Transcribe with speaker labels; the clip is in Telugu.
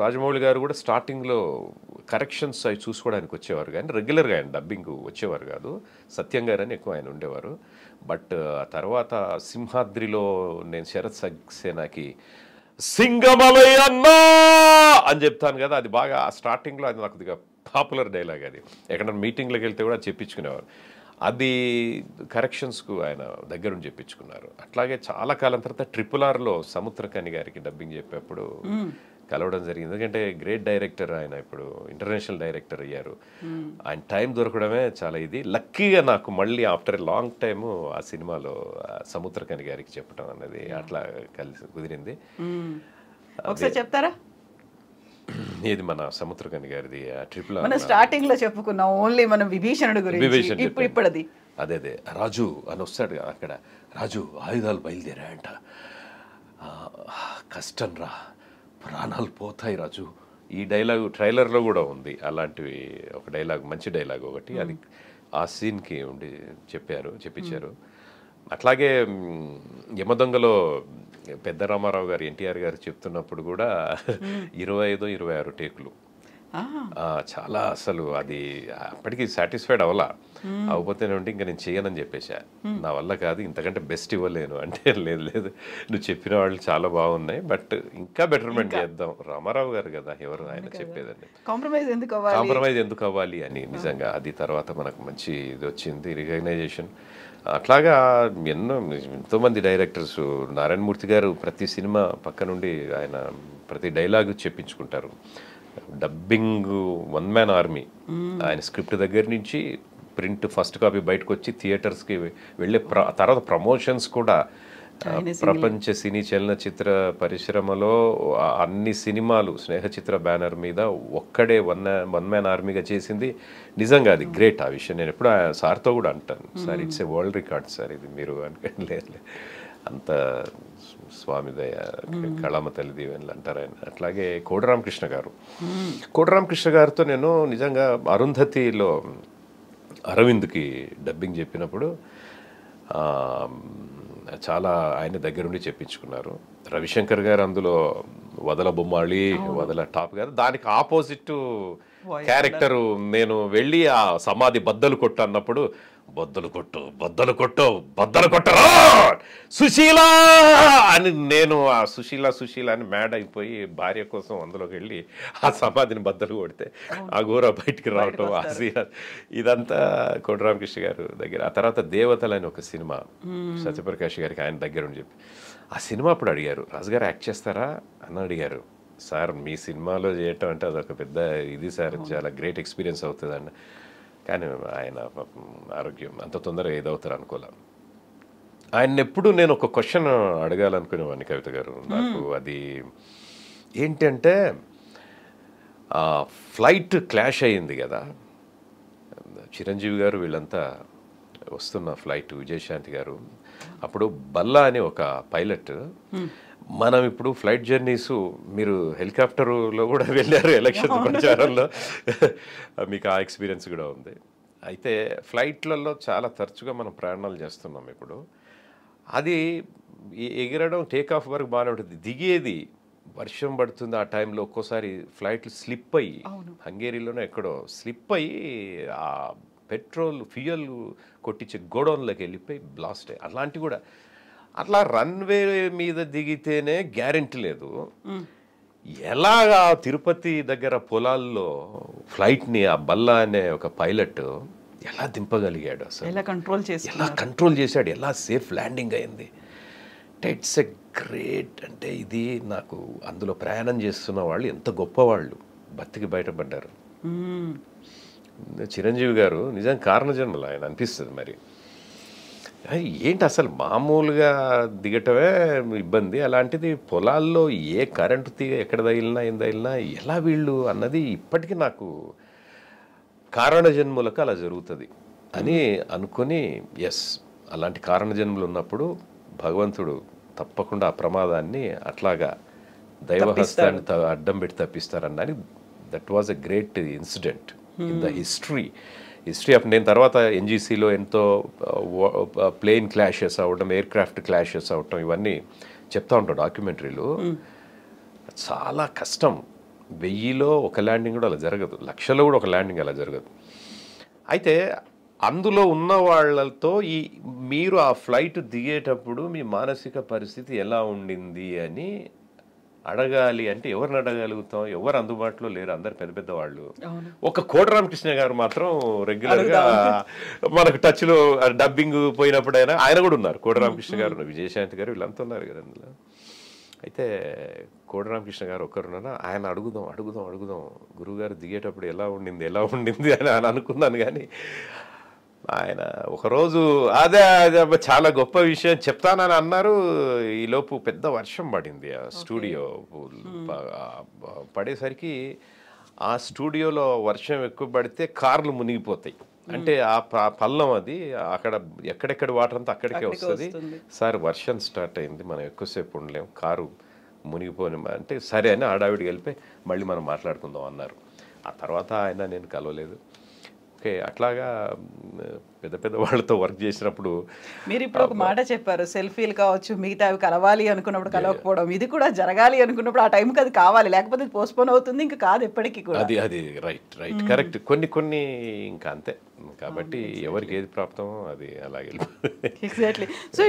Speaker 1: రాజమౌళి గారు కూడా స్టార్టింగ్లో కరెక్షన్స్ అవి చూసుకోవడానికి వచ్చేవారు, కానీ రెగ్యులర్గా ఆయన డబ్బింగ్ వచ్చేవారు కాదు. సత్యం గారు అని ఎక్కువ ఆయన ఉండేవారు. బట్ ఆ తర్వాత సింహాద్రిలో నేను శరత్ సక్సేనాకి సింగమలై అన్నా అని చెప్తాను కదా, అది బాగా స్టార్టింగ్లో అది నాకు కొద్దిగా పాపులర్ డైలాగ్. అది ఎక్కడైనా మీటింగ్లోకి వెళ్తే కూడా చెప్పించుకునేవారు. అది కరెక్షన్స్కు ఆయన దగ్గరుండి చెప్పించుకున్నారు. అట్లాగే చాలా కాలం తర్వాత RRRలో సముద్రకని గారికి డబ్బింగ్ చెప్పేప్పుడు కలవడం జరిగింది. ఎందుకంటే గ్రేట్ డైరెక్టర్ ఆయన, ఇప్పుడు ఇంటర్నేషనల్ డైరెక్టర్ అయ్యారు. ఆయన టైం దొరకడమే చాలా ఇది. లక్కీగా నాకు మళ్ళీ ఆఫ్టర్ ఎ లాంగ్ టైము ఆ సినిమాలో సముద్రకని గారికి చెప్పడం అన్నది అట్లా కలిసి కుదిరింది.
Speaker 2: ఒకసారి చెప్తారా?
Speaker 1: ఇది మన సముద్రకని గారిది ట్రిపుల్.
Speaker 2: మనం స్టార్టింగ్ లో చెప్పుకున్నాం ఓన్లీ మనం విభీషణుడు గురించి. ఇప్పుడు అది
Speaker 1: అదే రాజు అని వస్తాడు అక్కడ. రాజు ఆయుధాలు బయలుదేరాయంట, కష్టం రా, ప్రాణాలు పోతాయి రాజు. ఈ డైలాగ్ ట్రైలర్లో కూడా ఉంది. అలాంటివి ఒక డైలాగ్, మంచి డైలాగ్ ఒకటి, అది ఆ సీన్కి ఉండి చెప్పించారు. అట్లాగే యమదొంగలో పెద్ద రామారావు గారు ఎన్టీఆర్ గారు చెప్తున్నప్పుడు కూడా 25-26 టేకులు. చాలా అసలు అది అప్పటికి సాటిస్ఫైడ్ అవ్వలా. అవ్వకపోతేనే ఉంటే ఇంకా నేను చేయనని చెప్పేసా. నా వల్ల కాదు, ఇంతకంటే బెస్ట్ ఇవ్వలేను అంటే, లేదు నువ్వు చెప్పిన వాళ్ళు చాలా బాగున్నాయి, బట్ ఇంకా బెటర్మెంట్ చేద్దాం. రామారావు గారు కదా, ఎవరు ఆయన చెప్పేదండి, కాంప్రమైజ్ ఎందుకు అవ్వాలి అని. నిజంగా అది తర్వాత మనకు మంచి ఇది వచ్చింది, రికగ్నైజేషన్. అట్లాగా ఎంతోమంది డైరెక్టర్స్, నారాయణమూర్తి గారు ప్రతి సినిమా పక్క నుండి ఆయన ప్రతి డైలాగు చెప్పించుకుంటారు. Dubbing one man army. ఆయన స్క్రిప్ట్ దగ్గర నుంచి ప్రింట్ ఫస్ట్ కాపీ బయటకు వచ్చి థియేటర్స్కి వెళ్ళే తర్వాత ప్రమోషన్స్ కూడా ప్రపంచ సినీ చలనచిత్ర పరిశ్రమలో అన్ని సినిమాలు స్నేహచిత్ర బ్యానర్ మీద ఒక్కడే వన్ మ్యాన్ ఆర్మీగా చేసింది. నిజంగా అది గ్రేట్. ఆ విషయం నేను ఎప్పుడు సార్తో కూడా అంటాను, sir it's a world record sir ఇది, మీరు అనుకోండి లేదు అంత స్వామి దయ, కళామ తల్లి దీవెనలు అంటారు ఆయన. అట్లాగే కోడిరామకృష్ణ గారు. కోడిరామకృష్ణ గారితో నేను నిజంగా అరుంధతిలో అరవింద్కి డబ్బింగ్ చెప్పినప్పుడు చాలా ఆయన దగ్గరుండి చెప్పించుకున్నారు. రవిశంకర్ గారు అందులో వదల బొమ్మాళి, వదల టాప్ గారు, దానికి ఆపోజిట్ క్యారెక్టరు. నేను వెళ్ళి ఆ సమాధి బద్దలు కొట్టు అన్నప్పుడు, బద్దలు కొట్టరా సుశీల అని నేను ఆ సుశీల అని మ్యాడ్ అయిపోయి భార్య కోసం అందులోకి వెళ్ళి ఆ సమాధిని బద్దలు కొడితే ఆ ఘోర బయటికి రావటం, ఆ సీన్, ఇదంతా కోడిరామకృష్ణ గారు దగ్గర. ఆ తర్వాత దేవతలు అని ఒక సినిమా సత్యప్రకాష్ గారికి ఆయన దగ్గర ఉండి చెప్పి, ఆ సినిమా అప్పుడు అడిగారు, రాజుగారు యాక్ట్ చేస్తారా అని అడిగారు. సార్ మీ సినిమాలో చేయటం అంటే అదొక పెద్ద ఇది సార్, చాలా గ్రేట్ ఎక్స్పీరియన్స్ అవుతుంది అన్న. కానీ ఆయన ఆరోగ్యం అంత తొందరగా ఏదవుతారు అనుకోలే. ఆయన ఎప్పుడు నేను ఒక క్వశ్చన్ అడగాలనుకునేవాడిని కవిత గారు. నాకు అది ఏంటంటే, ఫ్లైట్ క్లాష్ అయ్యింది కదా, చిరంజీవి గారు వీళ్ళంతా వస్తున్న ఫ్లైట్, విజయశాంతి గారు, అప్పుడు బల్లా అని ఒక పైలట్, మనం ఇప్పుడు ఫ్లైట్ జర్నీస్, మీరు హెలికాప్టర్లో కూడా వెళ్ళారు ఎలక్షన్ ప్రచారంలో, మీకు ఆ ఎక్స్పీరియన్స్ కూడా ఉంది. అయితే ఫ్లైట్లలో చాలా తరచుగా మనం ప్రయాణాలు చేస్తున్నాం ఇప్పుడు. అది ఎగిరడం టేక్ ఆఫ్ వరకు బాగానే ఉంటుంది, దిగేది వర్షం పడుతుంది ఆ టైంలో, ఒక్కోసారి ఫ్లైట్లు స్లిప్ అయ్యి, హంగేరీలోనే ఎక్కడో స్లిప్ అయ్యి ఆ పెట్రోల్ ఫ్యూయల్ కొట్టించే గోడౌన్లోకి వెళ్ళిపోయి బ్లాస్ట్ అయ్యి, అలాంటివి కూడా. అట్లా రన్వే మీద దిగితేనే గ్యారెంటీ లేదు. ఎలాగా తిరుపతి దగ్గర పొలాల్లో ఫ్లైట్ని ఆ బల్లా అనే ఒక పైలట్ ఎలా దింపగలిగాడు, అసలు ఎలా కంట్రోల్ చేశాడు, ఎలా సేఫ్ ల్యాండింగ్ అయింది. It's a great. అంటే ఇది నాకు అందులో ప్రయాణం చేస్తున్న వాళ్ళు ఎంత గొప్పవాళ్ళు, బతికి బయటపడ్డారు. చిరంజీవి గారు నిజంగా కారణజన్మలు ఆయన అనిపిస్తుంది. మరి ఏంటి అసలు మామూలుగా దిగటమే ఇబ్బంది, అలాంటిది పొలాల్లో ఏ కరెంటు తీగ ఎక్కడ తగిలినా ఏం తగిలినా ఎలా వీళ్ళు అన్నది ఇప్పటికీ నాకు కారణజన్ములకు అలా జరుగుతుంది అని అనుకుని, ఎస్ అలాంటి కారణజన్ములు ఉన్నప్పుడు భగవంతుడు తప్పకుండా ఆ ప్రమాదాన్ని అట్లాగా దైవహస్తాన్ని అడ్డం పెట్టి తప్పిస్తారన్నది. That was a great incident in the history of. నేను తర్వాత ఎన్జీసీలో ఎంతో ప్లేన్ క్లాషెస్ అవ్వడం, ఎయిర్ క్రాఫ్ట్ క్లాషెస్ అవ్వటం, ఇవన్నీ చెప్తా ఉంటాం డాక్యుమెంటరీలు. చాలా కష్టం 1000లో ఒక ల్యాండింగ్ కూడా అలా జరగదు, లక్షలో కూడా ఒక ల్యాండింగ్ అలా జరగదు. అయితే అందులో ఉన్న వాళ్ళతో మీరు ఆ ఫ్లైట్ దిగేటప్పుడు మీ మానసిక పరిస్థితి ఎలా ఉండింది అని అడగాలి అంటే ఎవరిని అడగలుగుతాం? ఎవరు అందుబాటులో లేరు, అందరు పెద్ద పెద్ద వాళ్ళు. ఒక కోట రామకృష్ణ గారు మాత్రం రెగ్యులర్గా మనకు టచ్లో డబ్బింగ్ పోయినప్పుడైనా ఆయన కూడా ఉన్నారు. కోట రామకృష్ణ గారు, విజయశాంతి గారు, వీళ్ళంతా ఉన్నారు కదా అందులో. అయితే కోట రామకృష్ణ గారు ఒక్కరున్నా, ఆయన అడుగుదాం గురువుగారు దిగేటప్పుడు ఎలా ఉండింది అని ఆయన అనుకున్నాను. కానీ ఆయన ఒకరోజు అదే చాలా గొప్ప విషయం చెప్తానని అన్నారు. ఈలోపు పెద్ద వర్షం పడింది. ఆ స్టూడియో పడేసరికి ఆ స్టూడియోలో వర్షం ఎక్కువ పడితే కార్లు మునిగిపోతాయి. అంటే ఆ పల్లం అది అక్కడ ఎక్కడెక్కడ వాటర్ అంతా అక్కడికే వస్తుంది. సార్ వర్షం స్టార్ట్ అయింది, మనం ఎక్కువసేపు ఉండలేం, కారు మునిగిపోని అంటే సరే అని ఆడావిడికి వెళ్ళిపోయి మళ్ళీ మనం మాట్లాడుకుందాం అన్నారు. ఆ తర్వాత ఆయన నేను కలవలేదు. ఓకే, అట్లాగా పెద్ద పెద్ద వాళ్ళతో వర్క్ చేసినప్పుడు
Speaker 2: మీరు ఇప్పుడు ఒక మాట చెప్పారు, సెల్ఫీలు కావచ్చు, మిగతా అవి కలవాలి అనుకున్నప్పుడు కలవకపోవడం, ఇది కూడా జరగాలి అనుకున్నప్పుడు ఆ టైంకి అది కావాలి, లేకపోతే పోస్ట్పోన్ అవుతుంది, ఇంకా కాదు ఎప్పటికీ కూడా.
Speaker 1: అది రైట్ కరెక్ట్. కొన్ని ఇంకా అంతే. కాబట్టి ఎవరికి ఏది ప్రాప్తమో అది అలాగే.
Speaker 2: ఎగ్జాక్ట్లీ. సో